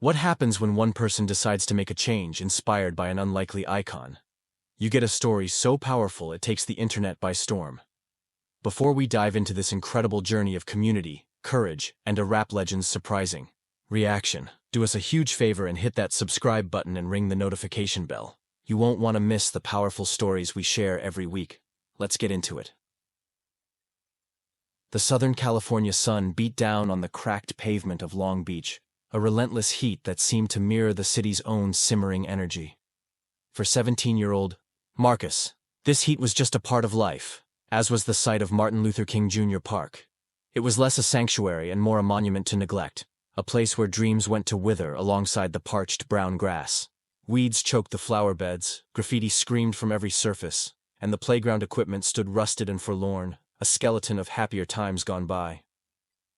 What happens when one person decides to make a change inspired by an unlikely icon? You get a story so powerful it takes the internet by storm. Before we dive into this incredible journey of community, courage, and a rap legend's surprising reaction, do us a huge favor and hit that subscribe button and ring the notification bell. You won't want to miss the powerful stories we share every week. Let's get into it. The Southern California sun beat down on the cracked pavement of Long Beach, a relentless heat that seemed to mirror the city's own simmering energy. For 17-year-old Marcus, this heat was just a part of life, as was the site of Martin Luther King Jr. Park. It was less a sanctuary and more a monument to neglect, a place where dreams went to wither alongside the parched brown grass. Weeds choked the flower beds, graffiti screamed from every surface, and the playground equipment stood rusted and forlorn, a skeleton of happier times gone by.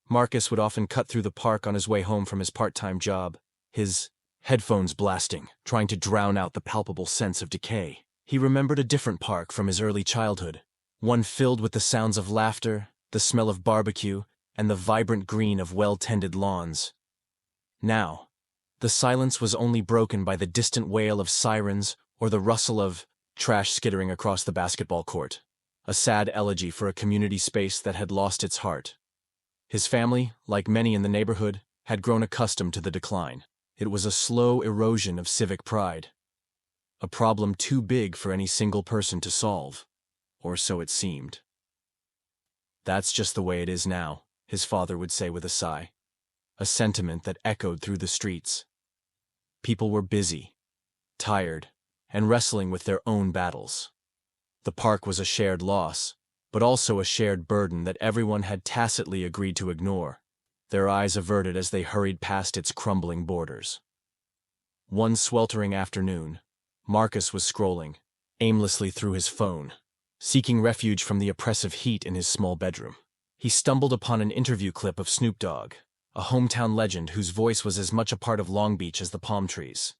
Marcus would often cut through the park on his way home from his part-time job, his headphones blasting, trying to drown out the palpable sense of decay. He remembered a different park from his early childhood, one filled with the sounds of laughter, the smell of barbecue, and the vibrant green of well-tended lawns. Now, the silence was only broken by the distant wail of sirens or the rustle of trash skittering across the basketball court, a sad elegy for a community space that had lost its heart. His family, like many in the neighborhood, had grown accustomed to the decline. It was a slow erosion of civic pride, a problem too big for any single person to solve, or so it seemed. "That's just the way it is now," his father would say with a sigh, a sentiment that echoed through the streets. People were busy, tired, and wrestling with their own battles. The park was a shared loss, but also a shared burden that everyone had tacitly agreed to ignore, their eyes averted as they hurried past its crumbling borders. One sweltering afternoon, Marcus was scrolling aimlessly through his phone, seeking refuge from the oppressive heat in his small bedroom. He stumbled upon an interview clip of Snoop Dogg, a hometown legend whose voice was as much a part of Long Beach as the palm trees.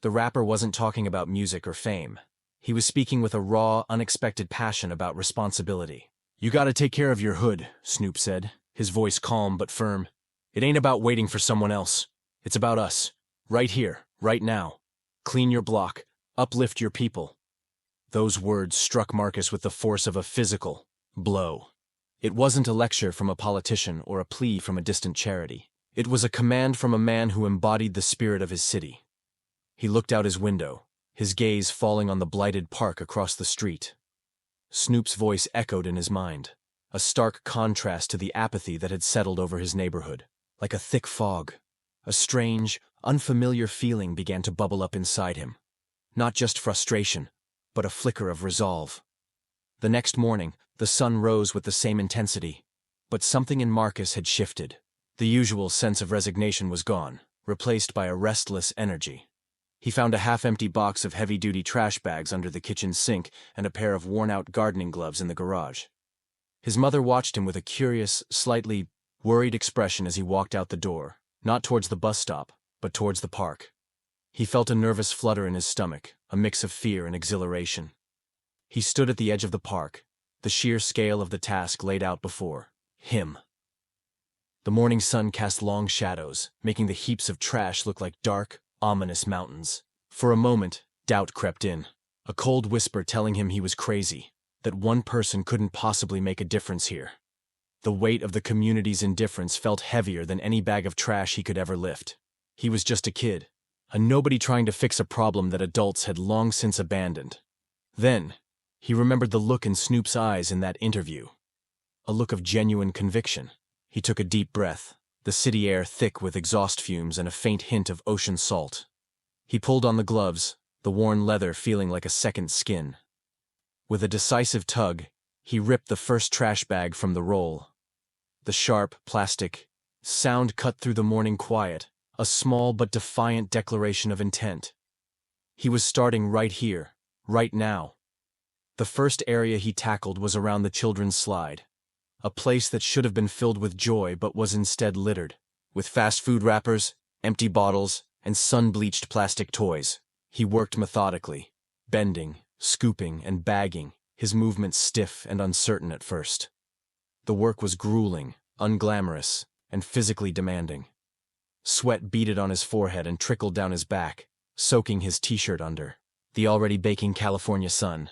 The rapper wasn't talking about music or fame. He was speaking with a raw, unexpected passion about responsibility. "You gotta take care of your hood," Snoop said, his voice calm but firm. "It ain't about waiting for someone else. It's about us. Right here, right now. Clean your block. Uplift your people." Those words struck Marcus with the force of a physical blow. It wasn't a lecture from a politician or a plea from a distant charity. It was a command from a man who embodied the spirit of his city. He looked out his window, his gaze falling on the blighted park across the street. Snoop's voice echoed in his mind, a stark contrast to the apathy that had settled over his neighborhood. Like a thick fog, a strange, unfamiliar feeling began to bubble up inside him. Not just frustration, but a flicker of resolve. The next morning, the sun rose with the same intensity, but something in Marcus had shifted. The usual sense of resignation was gone, replaced by a restless energy. He found a half-empty box of heavy-duty trash bags under the kitchen sink and a pair of worn-out gardening gloves in the garage. His mother watched him with a curious, slightly worried expression as he walked out the door, not towards the bus stop, but towards the park. He felt a nervous flutter in his stomach, a mix of fear and exhilaration. He stood at the edge of the park, the sheer scale of the task laid out before him. The morning sun cast long shadows, making the heaps of trash look like dark, ominous mountains. For a moment, doubt crept in, a cold whisper telling him he was crazy, that one person couldn't possibly make a difference here. The weight of the community's indifference felt heavier than any bag of trash he could ever lift. He was just a kid, a nobody trying to fix a problem that adults had long since abandoned. Then, he remembered the look in Snoop's eyes in that interview. A look of genuine conviction. He took a deep breath, the city air thick with exhaust fumes and a faint hint of ocean salt. He pulled on the gloves, the worn leather feeling like a second skin. With a decisive tug, he ripped the first trash bag from the roll. The sharp, plastic sound cut through the morning quiet, a small but defiant declaration of intent. He was starting right here, right now. The first area he tackled was around the children's slide, a place that should have been filled with joy but was instead littered with fast food wrappers, empty bottles, and sun-bleached plastic toys. He worked methodically, bending, scooping, and bagging, his movements stiff and uncertain at first. The work was grueling, unglamorous, and physically demanding. Sweat beaded on his forehead and trickled down his back, soaking his t-shirt under the already baking California sun.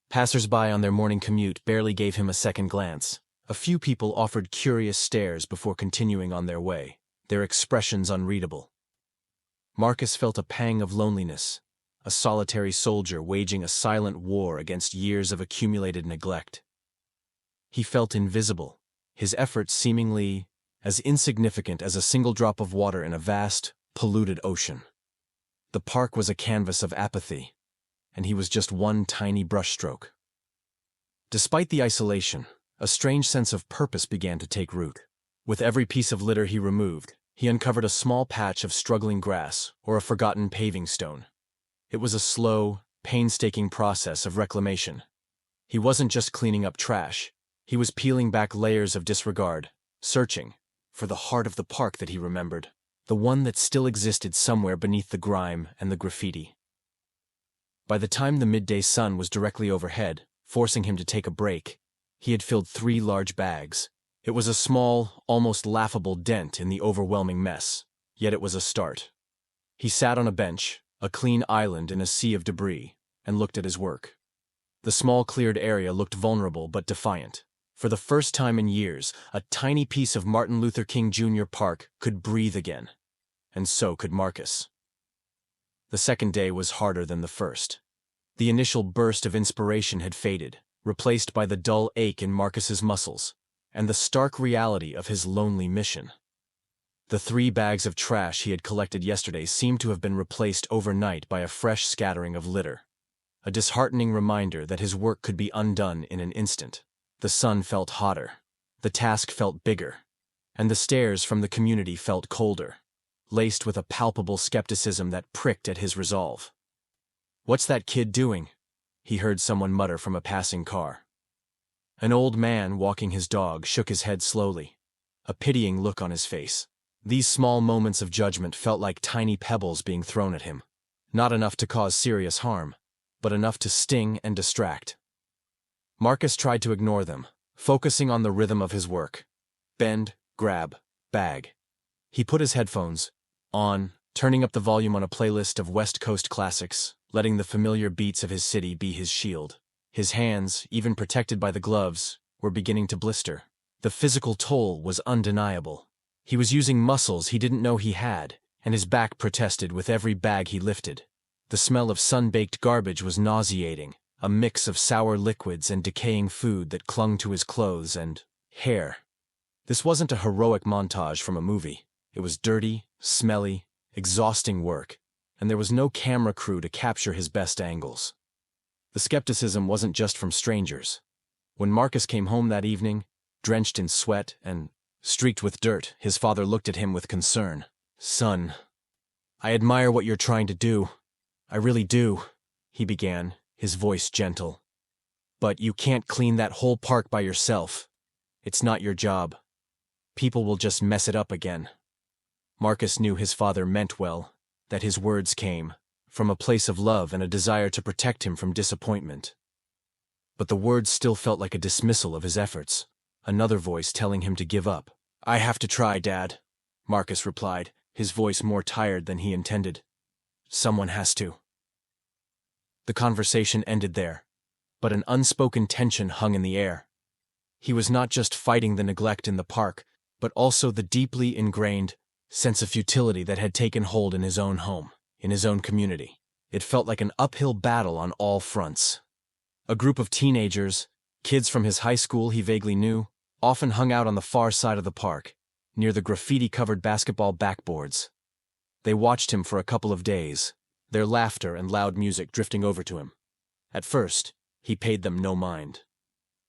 Passers-by on their morning commute barely gave him a second glance. A few people offered curious stares before continuing on their way, their expressions unreadable. Marcus felt a pang of loneliness, a solitary soldier waging a silent war against years of accumulated neglect. He felt invisible, his efforts seemingly as insignificant as a single drop of water in a vast, polluted ocean. The park was a canvas of apathy, and he was just one tiny brushstroke. Despite the isolation, a strange sense of purpose began to take root. With every piece of litter he removed, he uncovered a small patch of struggling grass or a forgotten paving stone. It was a slow, painstaking process of reclamation. He wasn't just cleaning up trash, he was peeling back layers of disregard, searching for the heart of the park that he remembered, the one that still existed somewhere beneath the grime and the graffiti. By the time the midday sun was directly overhead, forcing him to take a break, he had filled 3 large bags. It was a small, almost laughable dent in the overwhelming mess, yet it was a start. He sat on a bench, a clean island in a sea of debris, and looked at his work. The small cleared area looked vulnerable but defiant. For the first time in years, a tiny piece of Martin Luther King Jr. Park could breathe again. And so could Marcus. The second day was harder than the first. The initial burst of inspiration had faded, replaced by the dull ache in Marcus's muscles, and the stark reality of his lonely mission. The 3 bags of trash he had collected yesterday seemed to have been replaced overnight by a fresh scattering of litter, a disheartening reminder that his work could be undone in an instant. The sun felt hotter, the task felt bigger, and the stares from the community felt colder, laced with a palpable skepticism that pricked at his resolve. "What's that kid doing?" he heard someone mutter from a passing car. An old man walking his dog shook his head slowly, a pitying look on his face. These small moments of judgment felt like tiny pebbles being thrown at him, not enough to cause serious harm, but enough to sting and distract. Marcus tried to ignore them, focusing on the rhythm of his work. Bend, grab, bag. He put his headphones on, turning up the volume on a playlist of West Coast classics, letting the familiar beats of his city be his shield. His hands, even protected by the gloves, were beginning to blister. The physical toll was undeniable. He was using muscles he didn't know he had, and his back protested with every bag he lifted. The smell of sun-baked garbage was nauseating, a mix of sour liquids and decaying food that clung to his clothes and hair. This wasn't a heroic montage from a movie. It was dirty, smelly, exhausting work, and there was no camera crew to capture his best angles. The skepticism wasn't just from strangers. When Marcus came home that evening, drenched in sweat and streaked with dirt, his father looked at him with concern. "Son, I admire what you're trying to do. I really do," he began, his voice gentle. "But you can't clean that whole park by yourself. It's not your job. People will just mess it up again." Marcus knew his father meant well, that his words came from a place of love and a desire to protect him from disappointment. But the words still felt like a dismissal of his efforts, another voice telling him to give up. "I have to try, Dad," Marcus replied, his voice more tired than he intended. "Someone has to." The conversation ended there, but an unspoken tension hung in the air. He was not just fighting the neglect in the park, but also the deeply ingrained sense of futility that had taken hold in his own home, in his own community. It felt like an uphill battle on all fronts. A group of teenagers, kids from his high school he vaguely knew, often hung out on the far side of the park, near the graffiti-covered basketball backboards. They watched him for a couple of days, their laughter and loud music drifting over to him. At first, he paid them no mind.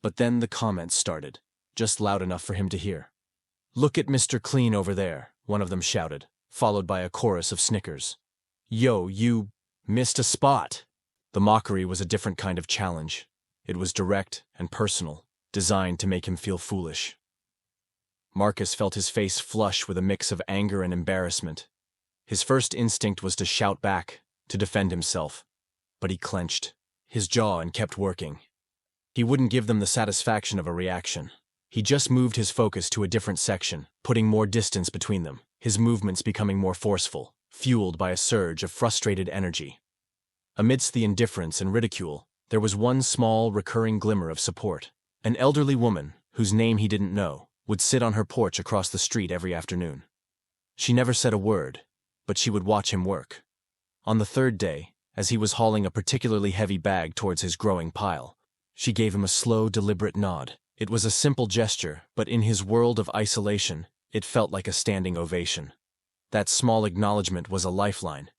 But then the comments started, just loud enough for him to hear. "Look at Mr. Clean over there," one of them shouted, followed by a chorus of snickers. "Yo, you missed a spot." The mockery was a different kind of challenge. It was direct and personal, designed to make him feel foolish. Marcus felt his face flush with a mix of anger and embarrassment. His first instinct was to shout back, to defend himself, but he clenched his jaw and kept working. He wouldn't give them the satisfaction of a reaction. He just moved his focus to a different section, putting more distance between them. his movements becoming more forceful, fueled by a surge of frustrated energy. Amidst the indifference and ridicule, there was one small, recurring glimmer of support. An elderly woman, whose name he didn't know, would sit on her porch across the street every afternoon. She never said a word, but she would watch him work. On the third day, as he was hauling a particularly heavy bag towards his growing pile, she gave him a slow, deliberate nod. It was a simple gesture, but in his world of isolation, it felt like a standing ovation. That small acknowledgement was a lifeline.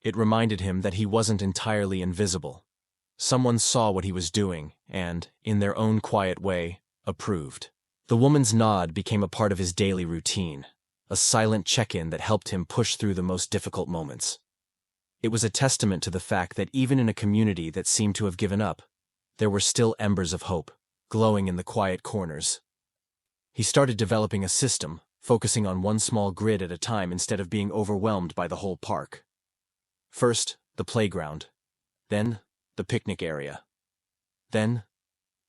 It reminded him that he wasn't entirely invisible. Someone saw what he was doing and, in their own quiet way, approved. The woman's nod became a part of his daily routine, a silent check-in that helped him push through the most difficult moments. It was a testament to the fact that even in a community that seemed to have given up, there were still embers of hope, glowing in the quiet corners. He started developing a system, focusing on one small grid at a time instead of being overwhelmed by the whole park. First, the playground. Then, the picnic area. Then,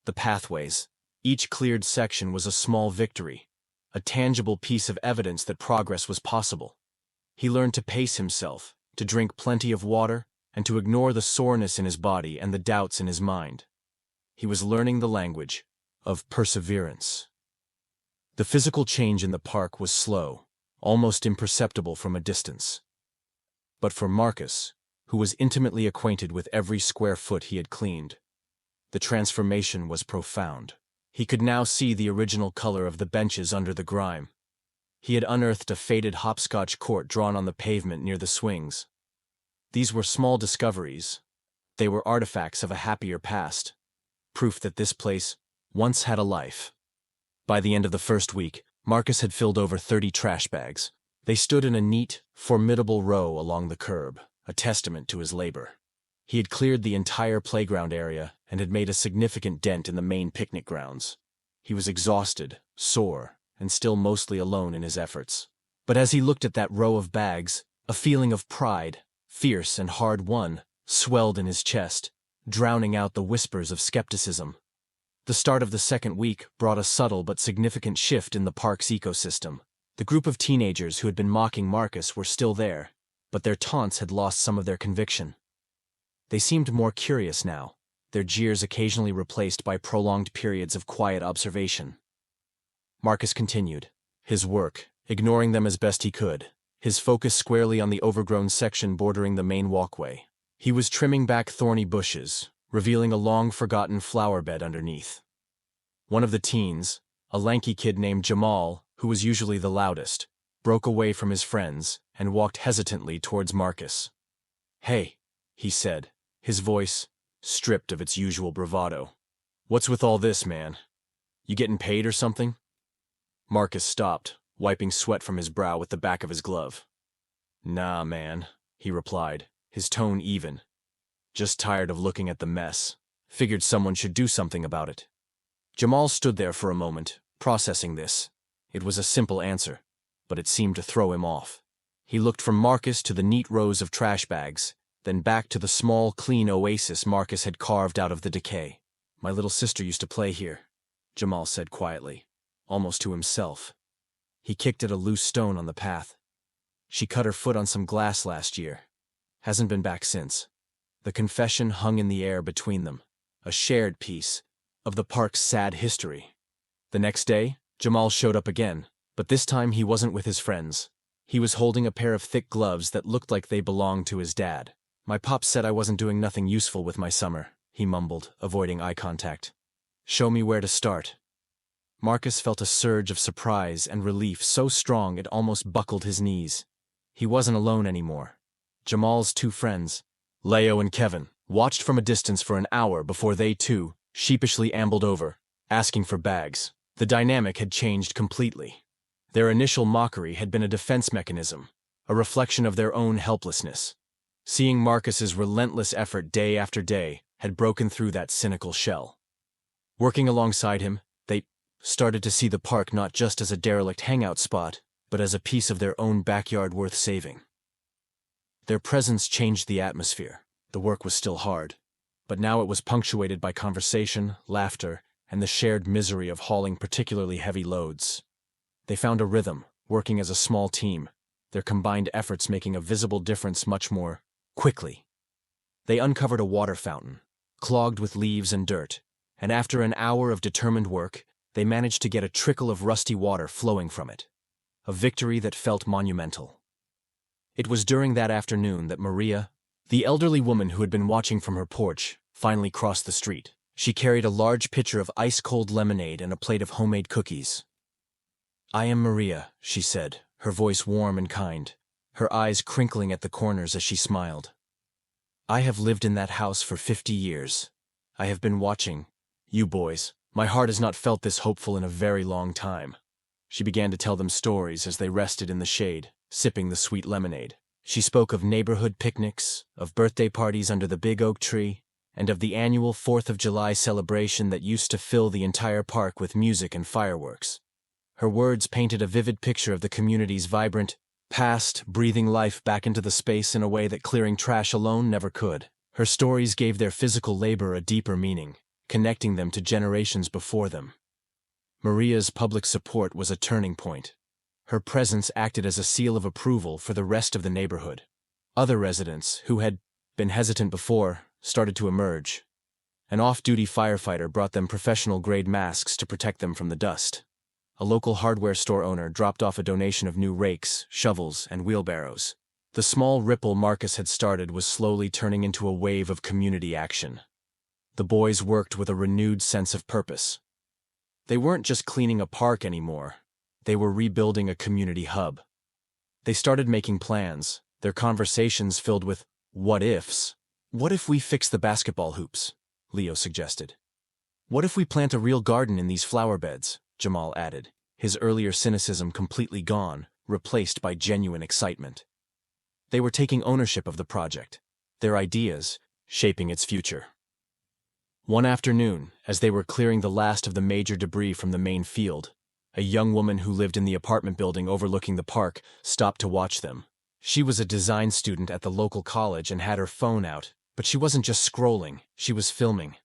the pathways. Each cleared section was a small victory, a tangible piece of evidence that progress was possible. He learned to pace himself, to drink plenty of water, and to ignore the soreness in his body and the doubts in his mind. He was learning the language of perseverance. The physical change in the park was slow, almost imperceptible from a distance. But for Marcus, who was intimately acquainted with every square foot he had cleaned, the transformation was profound. He could now see the original color of the benches under the grime. He had unearthed a faded hopscotch court drawn on the pavement near the swings. These were small discoveries. They were artifacts of a happier past, proof that this place once had a life. By the end of the first week, Marcus had filled over 30 trash bags. They stood in a neat, formidable row along the curb, a testament to his labor. He had cleared the entire playground area and had made a significant dent in the main picnic grounds. He was exhausted, sore, and still mostly alone in his efforts. But as he looked at that row of bags, a feeling of pride, fierce and hard-won, swelled in his chest, drowning out the whispers of skepticism. The start of the second week brought a subtle but significant shift in the park's ecosystem. The group of teenagers who had been mocking Marcus were still there, but their taunts had lost some of their conviction. They seemed more curious now, their jeers occasionally replaced by prolonged periods of quiet observation. Marcus continued his work, ignoring them as best he could, his focus squarely on the overgrown section bordering the main walkway. He was trimming back thorny bushes, revealing a long-forgotten flower bed underneath. One of the teens, a lanky kid named Jamal, who was usually the loudest, broke away from his friends and walked hesitantly towards Marcus. "Hey," he said, his voice stripped of its usual bravado. "What's with all this, man? You getting paid or something?" Marcus stopped, wiping sweat from his brow with the back of his glove. "Nah, man," he replied, his tone even. "Just tired of looking at the mess. Figured someone should do something about it." Jamal stood there for a moment, processing this. It was a simple answer, but it seemed to throw him off. He looked from Marcus to the neat rows of trash bags, then back to the small, clean oasis Marcus had carved out of the decay. "My little sister used to play here," Jamal said quietly, almost to himself. He kicked at a loose stone on the path. "She cut her foot on some glass last year. Hasn't been back since." The confession hung in the air between them, a shared piece of the park's sad history. The next day, Jamal showed up again, but this time he wasn't with his friends. He was holding a pair of thick gloves that looked like they belonged to his dad. "My pop said I wasn't doing nothing useful with my summer," he mumbled, avoiding eye contact. "Show me where to start." Marcus felt a surge of surprise and relief so strong it almost buckled his knees. He wasn't alone anymore. Jamal's two friends, Leo and Kevin, watched from a distance for an hour before they, too, sheepishly ambled over, asking for bags. The dynamic had changed completely. Their initial mockery had been a defense mechanism, a reflection of their own helplessness. Seeing Marcus's relentless effort day after day had broken through that cynical shell. Working alongside him, they started to see the park not just as a derelict hangout spot, but as a piece of their own backyard worth saving. Their presence changed the atmosphere. The work was still hard, but now it was punctuated by conversation, laughter, and the shared misery of hauling particularly heavy loads. They found a rhythm, working as a small team, their combined efforts making a visible difference much more quickly. They uncovered a water fountain, clogged with leaves and dirt, and after an hour of determined work, they managed to get a trickle of rusty water flowing from it. A victory that felt monumental. It was during that afternoon that Maria, the elderly woman who had been watching from her porch, finally crossed the street. She carried a large pitcher of ice-cold lemonade and a plate of homemade cookies. "I am Maria," she said, her voice warm and kind, her eyes crinkling at the corners as she smiled. "I have lived in that house for 50 years. I have been watching you boys. My heart has not felt this hopeful in a very long time." She began to tell them stories as they rested in the shade, sipping the sweet lemonade. She spoke of neighborhood picnics, of birthday parties under the big oak tree, and of the annual 4th of July celebration that used to fill the entire park with music and fireworks. Her words painted a vivid picture of the community's vibrant past, breathing life back into the space in a way that clearing trash alone never could. Her stories gave their physical labor a deeper meaning, connecting them to generations before them. Maria's public support was a turning point. Her presence acted as a seal of approval for the rest of the neighborhood. Other residents, who had been hesitant before, started to emerge. An off-duty firefighter brought them professional-grade masks to protect them from the dust. A local hardware store owner dropped off a donation of new rakes, shovels, and wheelbarrows. The small ripple Marcus had started was slowly turning into a wave of community action. The boys worked with a renewed sense of purpose. They weren't just cleaning a park anymore. They were rebuilding a community hub. They started making plans, their conversations filled with what-ifs. "What if we fix the basketball hoops?" Leo suggested. "What if we plant a real garden in these flower beds?" Jamal added, his earlier cynicism completely gone, replaced by genuine excitement. They were taking ownership of the project, their ideas shaping its future. One afternoon, as they were clearing the last of the major debris from the main field, a young woman who lived in the apartment building overlooking the park stopped to watch them. She was a design student at the local college and had her phone out, but she wasn't just scrolling, she was filming.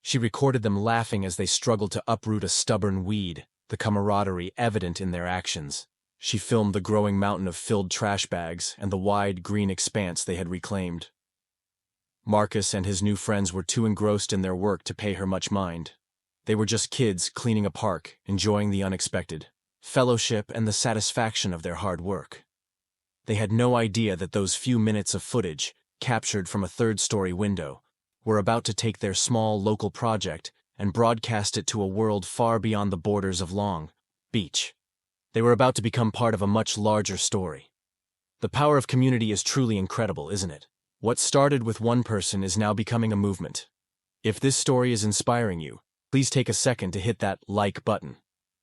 She recorded them laughing as they struggled to uproot a stubborn weed, the camaraderie evident in their actions. She filmed the growing mountain of filled trash bags and the wide green expanse they had reclaimed. Marcus and his new friends were too engrossed in their work to pay her much mind. They were just kids cleaning a park, enjoying the unexpected, fellowship and the satisfaction of their hard work. They had no idea that those few minutes of footage, captured from a third-story window, were about to take their small local project and broadcast it to a world far beyond the borders of Long Beach. They were about to become part of a much larger story. The power of community is truly incredible, isn't it? What started with one person is now becoming a movement. If this story is inspiring you, please take a second to hit that like button.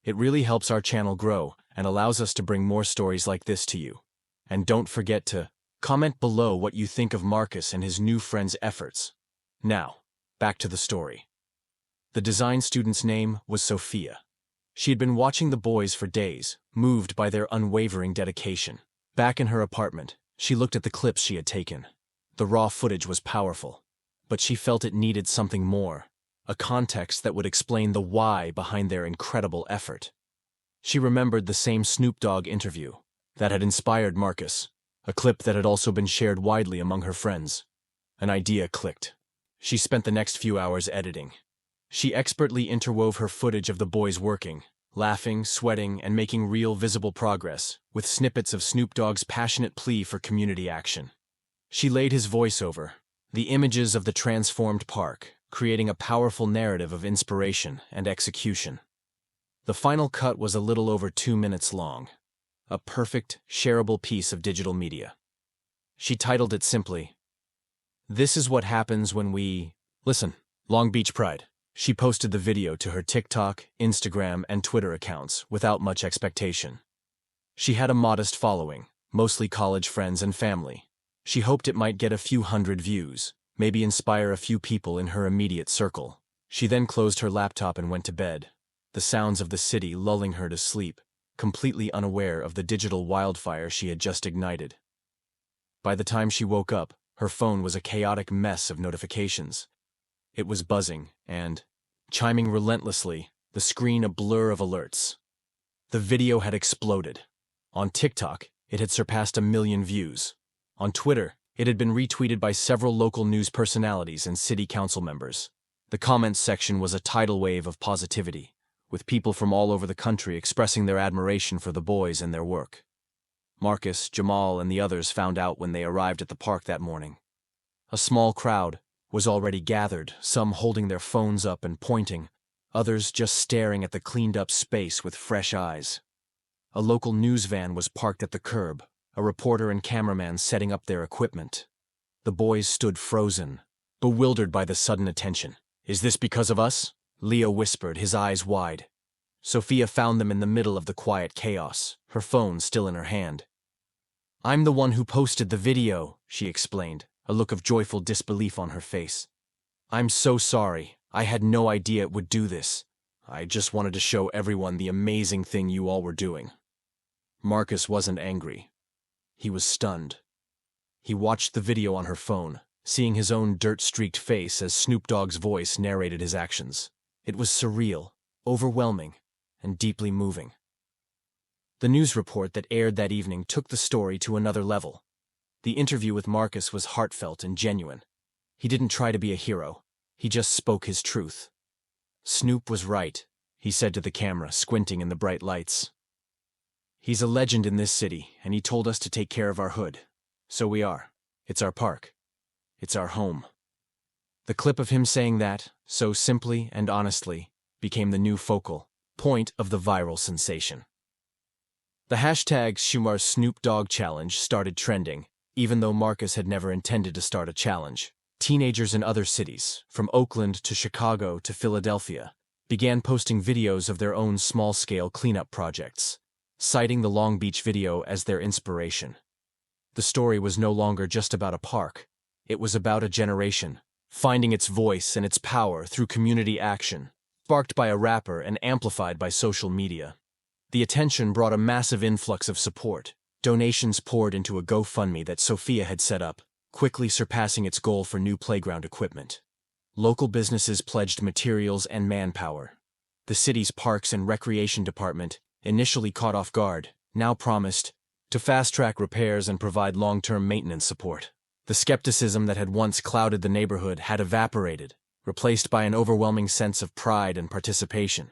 It really helps our channel grow and allows us to bring more stories like this to you. And don't forget to comment below what you think of Marcus and his new friends' efforts. Now, back to the story. The design student's name was Sophia. She had been watching the boys for days, moved by their unwavering dedication. Back in her apartment, she looked at the clips she had taken. The raw footage was powerful, but she felt it needed something more, a context that would explain the why behind their incredible effort. She remembered the same Snoop Dogg interview that had inspired Marcus, a clip that had also been shared widely among her friends. An idea clicked. She spent the next few hours editing. She expertly interwove her footage of the boys working, laughing, sweating, and making real visible progress, with snippets of Snoop Dogg's passionate plea for community action. She laid his voice over the images of the transformed park, creating a powerful narrative of inspiration and execution. The final cut was a little over 2 minutes long, a perfect, shareable piece of digital media. She titled it simply, "This is what happens when we listen, Long Beach Pride." She posted the video to her TikTok, Instagram, and Twitter accounts without much expectation. She had a modest following, mostly college friends and family. She hoped it might get a few hundred views, maybe inspire a few people in her immediate circle. She then closed her laptop and went to bed, the sounds of the city lulling her to sleep, completely unaware of the digital wildfire she had just ignited. By the time she woke up, her phone was a chaotic mess of notifications. It was buzzing and, chiming relentlessly, the screen a blur of alerts. The video had exploded. On TikTok, it had surpassed 1 million views. On Twitter, it had been retweeted by several local news personalities and city council members. The comments section was a tidal wave of positivity, with people from all over the country expressing their admiration for the boys and their work. Marcus, Jamal, and the others found out when they arrived at the park that morning. A small crowd was already gathered, some holding their phones up and pointing, others just staring at the cleaned-up space with fresh eyes. A local news van was parked at the curb, a reporter and cameraman setting up their equipment. The boys stood frozen, bewildered by the sudden attention. "Is this because of us?" Leo whispered, his eyes wide. Sophia found them in the middle of the quiet chaos, her phone still in her hand. "I'm the one who posted the video," she explained, a look of joyful disbelief on her face. "I'm so sorry. I had no idea it would do this. I just wanted to show everyone the amazing thing you all were doing." Marcus wasn't angry. He was stunned. He watched the video on her phone, seeing his own dirt-streaked face as Snoop Dogg's voice narrated his actions. It was surreal, overwhelming, and deeply moving. The news report that aired that evening took the story to another level. The interview with Marcus was heartfelt and genuine. He didn't try to be a hero. He just spoke his truth. "Snoop was right," he said to the camera, squinting in the bright lights. "He's a legend in this city, and he told us to take care of our hood. So we are. It's our park. It's our home." The clip of him saying that, so simply and honestly, became the new focal point of the viral sensation. The hashtag #SnoopDogg challenge started trending, even though Marcus had never intended to start a challenge. Teenagers in other cities, from Oakland to Chicago to Philadelphia, began posting videos of their own small-scale cleanup projects, citing the Long Beach video as their inspiration. The story was no longer just about a park. It was about a generation, finding its voice and its power through community action, sparked by a rapper and amplified by social media. The attention brought a massive influx of support. Donations poured into a GoFundMe that Sophia had set up, quickly surpassing its goal for new playground equipment. Local businesses pledged materials and manpower. The city's Parks and Recreation Department, initially caught off guard, now promised to fast-track repairs and provide long-term maintenance support. The skepticism that had once clouded the neighborhood had evaporated, replaced by an overwhelming sense of pride and participation.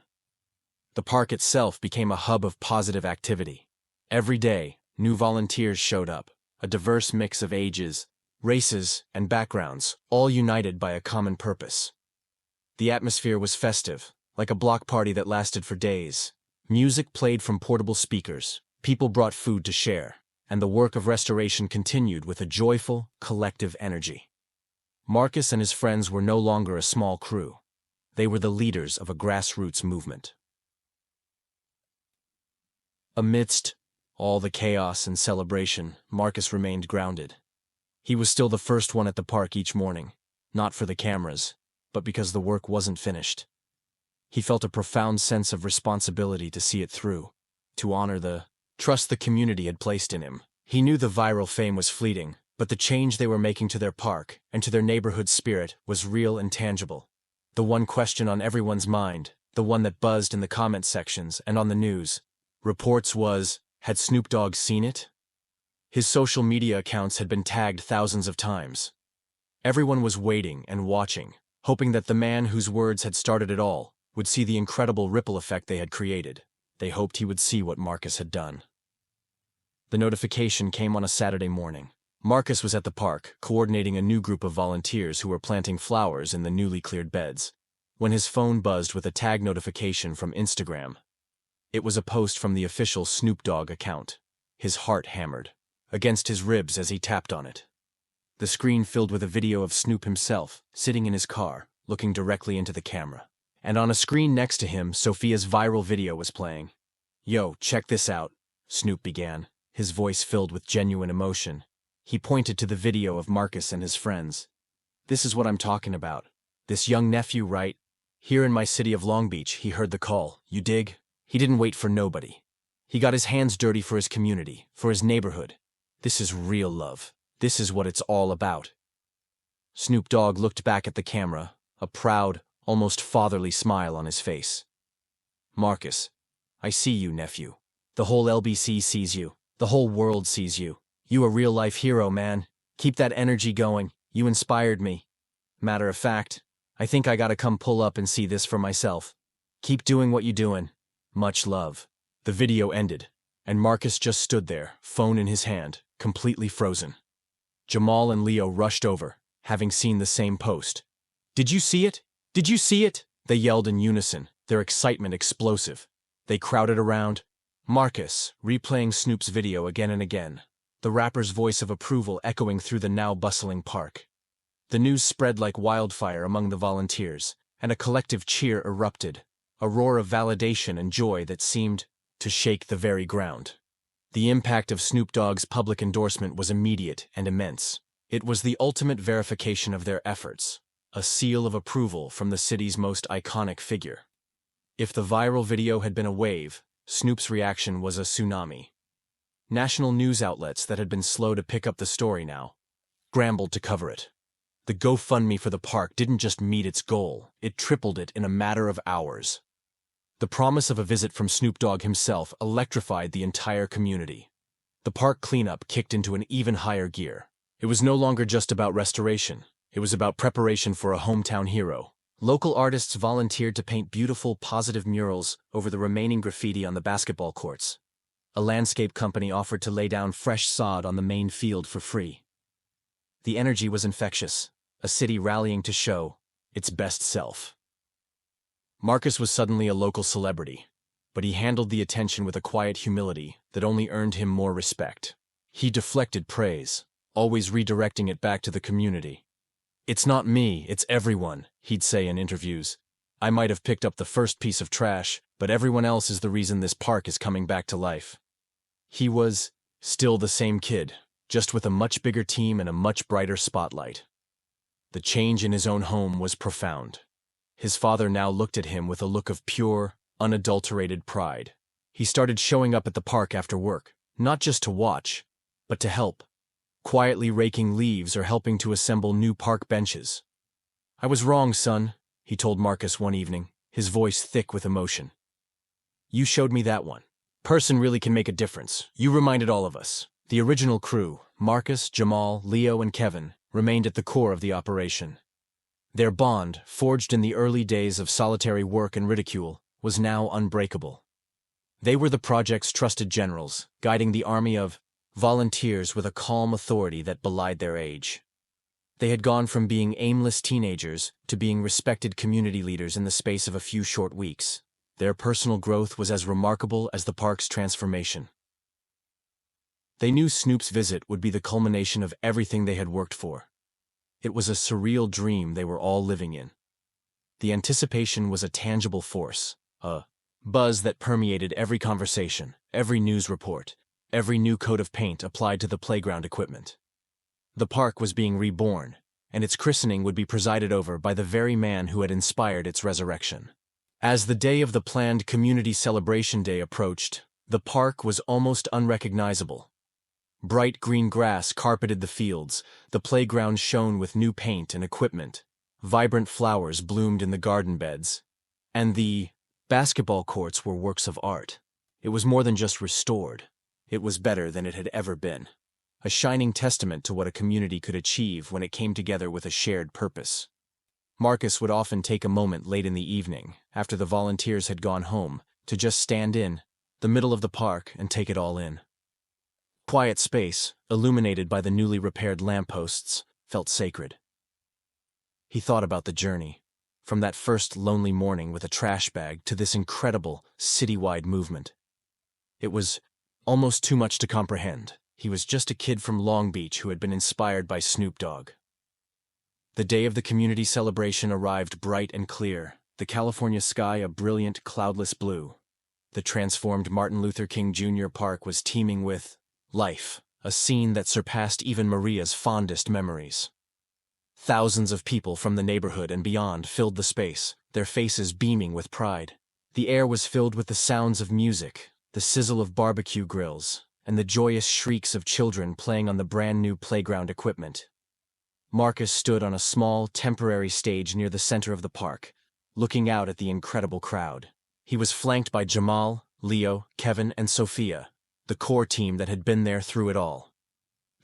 The park itself became a hub of positive activity. Every day, new volunteers showed up, a diverse mix of ages, races, and backgrounds, all united by a common purpose. The atmosphere was festive, like a block party that lasted for days. Music played from portable speakers, people brought food to share, and the work of restoration continued with a joyful, collective energy. Marcus and his friends were no longer a small crew. They were the leaders of a grassroots movement. Amidst all the chaos and celebration, Marcus remained grounded. He was still the first one at the park each morning, not for the cameras, but because the work wasn't finished. He felt a profound sense of responsibility to see it through, to honor the trust the community had placed in him. He knew the viral fame was fleeting, but the change they were making to their park and to their neighborhood spirit was real and tangible. The one question on everyone's mind, the one that buzzed in the comment sections and on the news reports was, had Snoop Dogg seen it? His social media accounts had been tagged thousands of times. Everyone was waiting and watching, hoping that the man whose words had started it all would see the incredible ripple effect they had created. They hoped he would see what Marcus had done. The notification came on a Saturday morning. Marcus was at the park, coordinating a new group of volunteers who were planting flowers in the newly cleared beds, when his phone buzzed with a tag notification from Instagram. It was a post from the official Snoop Dogg account. His heart hammered against his ribs as he tapped on it. The screen filled with a video of Snoop himself, sitting in his car, looking directly into the camera. And on a screen next to him, Sophia's viral video was playing. "Yo, check this out," Snoop began, his voice filled with genuine emotion. He pointed to the video of Marcus and his friends. "This is what I'm talking about. This young nephew, right? Here in my city of Long Beach, he heard the call, you dig? He didn't wait for nobody. He got his hands dirty for his community, for his neighborhood. This is real love. This is what it's all about." Snoop Dogg looked back at the camera, a proud, almost fatherly smile on his face. "Marcus, I see you, nephew. The whole LBC sees you. The whole world sees you. You a real-life hero, man. Keep that energy going. You inspired me. Matter of fact, I think I gotta come pull up and see this for myself. Keep doing what you doing. Much love. The video ended, and Marcus just stood there, phone in his hand, completely frozen. Jamal and Leo rushed over, having seen the same post. "Did you see it? Did you see it?" They yelled in unison, their excitement explosive. They crowded around, Marcus replaying Snoop's video again and again, the rapper's voice of approval echoing through the now bustling park. The news spread like wildfire among the volunteers, and a collective cheer erupted, a roar of validation and joy that seemed to shake the very ground. The impact of Snoop Dogg's public endorsement was immediate and immense. It was the ultimate verification of their efforts, a seal of approval from the city's most iconic figure. If the viral video had been a wave, Snoop's reaction was a tsunami. National news outlets that had been slow to pick up the story now scrambled to cover it. The GoFundMe for the park didn't just meet its goal, it tripled it in a matter of hours. The promise of a visit from Snoop Dogg himself electrified the entire community. The park cleanup kicked into an even higher gear. It was no longer just about restoration, it was about preparation for a hometown hero. Local artists volunteered to paint beautiful, positive murals over the remaining graffiti on the basketball courts. A landscape company offered to lay down fresh sod on the main field for free. The energy was infectious, a city rallying to show its best self. Marcus was suddenly a local celebrity, but he handled the attention with a quiet humility that only earned him more respect. He deflected praise, always redirecting it back to the community. "It's not me, it's everyone," he'd say in interviews. "I might have picked up the first piece of trash, but everyone else is the reason this park is coming back to life." He was still the same kid, just with a much bigger team and a much brighter spotlight. The change in his own home was profound. His father now looked at him with a look of pure, unadulterated pride. He started showing up at the park after work, not just to watch, but to help, quietly raking leaves or helping to assemble new park benches. "I was wrong, son," he told Marcus one evening, his voice thick with emotion. "You showed me that one. Person really can make a difference. You reminded all of us." The original crew, Marcus, Jamal, Leo, and Kevin, remained at the core of the operation. Their bond, forged in the early days of solitary work and ridicule, was now unbreakable. They were the project's trusted generals, guiding the army of volunteers with a calm authority that belied their age. They had gone from being aimless teenagers to being respected community leaders in the space of a few short weeks. Their personal growth was as remarkable as the park's transformation. They knew Snoop's visit would be the culmination of everything they had worked for. It was a surreal dream they were all living in. The anticipation was a tangible force, a buzz that permeated every conversation, every news report, every new coat of paint applied to the playground equipment. The park was being reborn, and its christening would be presided over by the very man who had inspired its resurrection. As the day of the planned Community Celebration Day approached, the park was almost unrecognizable. Bright green grass carpeted the fields, the playground shone with new paint and equipment, vibrant flowers bloomed in the garden beds, and the basketball courts were works of art. It was more than just restored. It was better than it had ever been. A shining testament to what a community could achieve when it came together with a shared purpose. Marcus would often take a moment late in the evening, after the volunteers had gone home, to just stand in the middle of the park and take it all in. Quiet space, illuminated by the newly repaired lampposts, felt sacred. He thought about the journey, from that first lonely morning with a trash bag to this incredible, citywide movement. It was almost too much to comprehend. He was just a kid from Long Beach who had been inspired by Snoop Dogg. The day of the community celebration arrived bright and clear, the California sky a brilliant, cloudless blue. The transformed Martin Luther King Jr. Park was teeming with life, a scene that surpassed even Maria's fondest memories. Thousands of people from the neighborhood and beyond filled the space, their faces beaming with pride. The air was filled with the sounds of music, the sizzle of barbecue grills, and the joyous shrieks of children playing on the brand-new playground equipment. Marcus stood on a small, temporary stage near the center of the park, looking out at the incredible crowd. He was flanked by Jamal, Leo, Kevin, and Sophia, the core team that had been there through it all.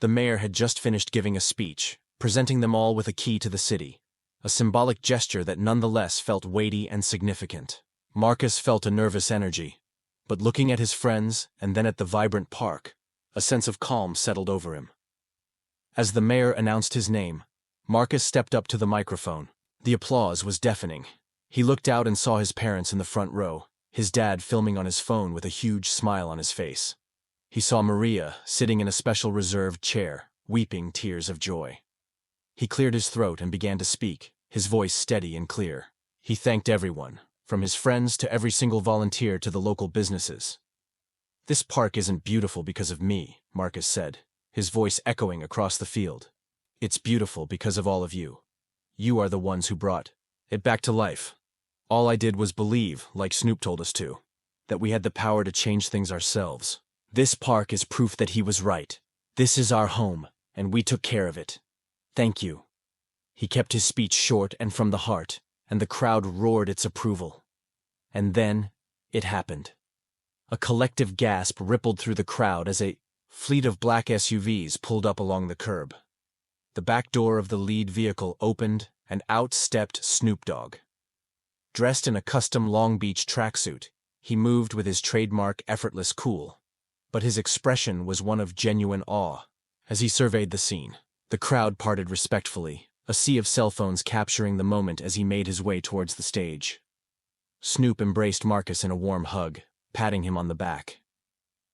The mayor had just finished giving a speech, presenting them all with a key to the city, a symbolic gesture that nonetheless felt weighty and significant. Marcus felt a nervous energy, but looking at his friends and then at the vibrant park, a sense of calm settled over him. As the mayor announced his name, Marcus stepped up to the microphone. The applause was deafening. He looked out and saw his parents in the front row, his dad filming on his phone with a huge smile on his face. He saw Maria sitting in a special reserved chair, weeping tears of joy. He cleared his throat and began to speak, his voice steady and clear. He thanked everyone, from his friends to every single volunteer to the local businesses. "This park isn't beautiful because of me," Marcus said, his voice echoing across the field. "It's beautiful because of all of you. You are the ones who brought it back to life. All I did was believe, like Snoop told us to, that we had the power to change things ourselves. This park is proof that he was right. This is our home, and we took care of it. Thank you." He kept his speech short and from the heart, and the crowd roared its approval. And then, it happened. A collective gasp rippled through the crowd as a fleet of black SUVs pulled up along the curb. The back door of the lead vehicle opened, and out stepped Snoop Dogg. Dressed in a custom Long Beach tracksuit, he moved with his trademark effortless cool. But his expression was one of genuine awe. As he surveyed the scene, the crowd parted respectfully, a sea of cell phones capturing the moment as he made his way towards the stage. Snoop embraced Marcus in a warm hug, patting him on the back.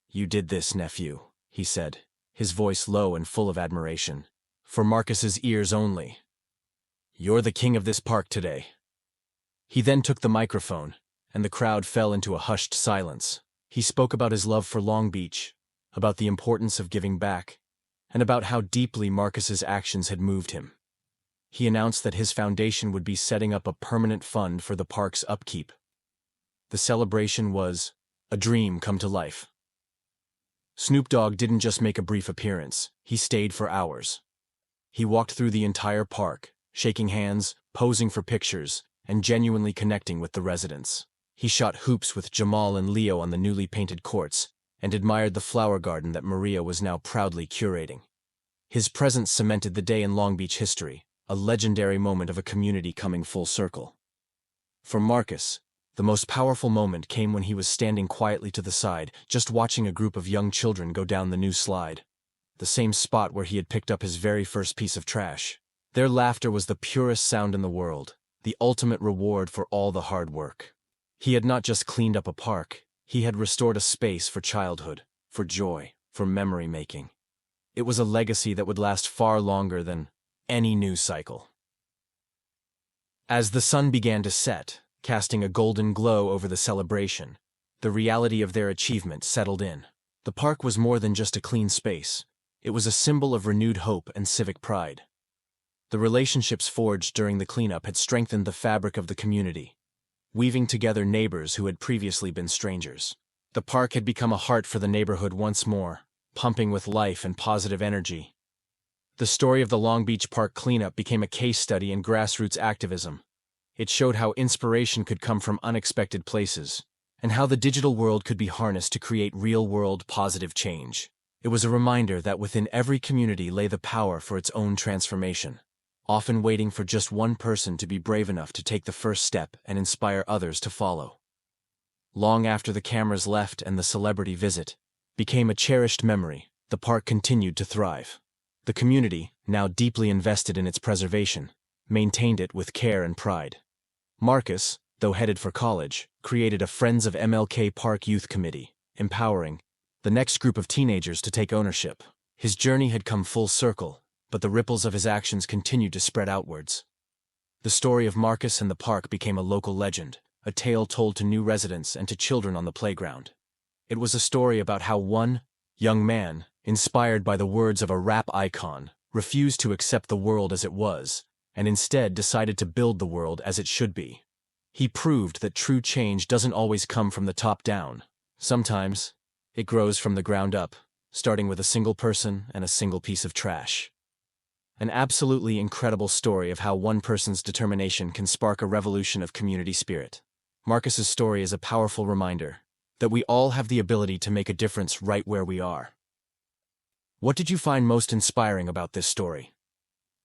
"You did this, nephew," he said, his voice low and full of admiration. For Marcus's ears only. "You're the king of this park today." He then took the microphone, and the crowd fell into a hushed silence. He spoke about his love for Long Beach, about the importance of giving back, and about how deeply Marcus's actions had moved him. He announced that his foundation would be setting up a permanent fund for the park's upkeep. The celebration was a dream come to life. Snoop Dogg didn't just make a brief appearance, he stayed for hours. He walked through the entire park, shaking hands, posing for pictures, and genuinely connecting with the residents. He shot hoops with Jamal and Leo on the newly painted courts, and admired the flower garden that Maria was now proudly curating. His presence cemented the day in Long Beach history, a legendary moment of a community coming full circle. For Marcus, the most powerful moment came when he was standing quietly to the side, just watching a group of young children go down the new slide. The same spot where he had picked up his very first piece of trash. Their laughter was the purest sound in the world, the ultimate reward for all the hard work. He had not just cleaned up a park, he had restored a space for childhood, for joy, for memory-making. It was a legacy that would last far longer than any news cycle. As the sun began to set, casting a golden glow over the celebration, the reality of their achievement settled in. The park was more than just a clean space. It was a symbol of renewed hope and civic pride. The relationships forged during the cleanup had strengthened the fabric of the community, weaving together neighbors who had previously been strangers. The park had become a heart for the neighborhood once more, pumping with life and positive energy. The story of the Long Beach Park cleanup became a case study in grassroots activism. It showed how inspiration could come from unexpected places, and how the digital world could be harnessed to create real-world positive change. It was a reminder that within every community lay the power for its own transformation, often waiting for just one person to be brave enough to take the first step and inspire others to follow. Long after the cameras left and the celebrity visit became a cherished memory, the park continued to thrive. The community, now deeply invested in its preservation, maintained it with care and pride. Marcus, though headed for college, created a Friends of MLK Park Youth Committee, empowering the next group of teenagers to take ownership. His journey had come full circle, but the ripples of his actions continued to spread outwards. The story of Marcus and the park became a local legend, a tale told to new residents and to children on the playground. It was a story about how one young man, inspired by the words of a rap icon, refused to accept the world as it was, and instead decided to build the world as it should be. He proved that true change doesn't always come from the top down. Sometimes, it grows from the ground up, starting with a single person and a single piece of trash. An absolutely incredible story of how one person's determination can spark a revolution of community spirit. Marcus's story is a powerful reminder that we all have the ability to make a difference right where we are. What did you find most inspiring about this story?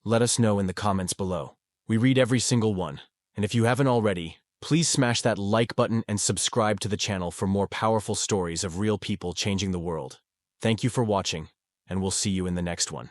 Let us know in the comments below. We read every single one, and if you haven't already, please smash that like button and subscribe to the channel for more powerful stories of real people changing the world. Thank you for watching, and we'll see you in the next one.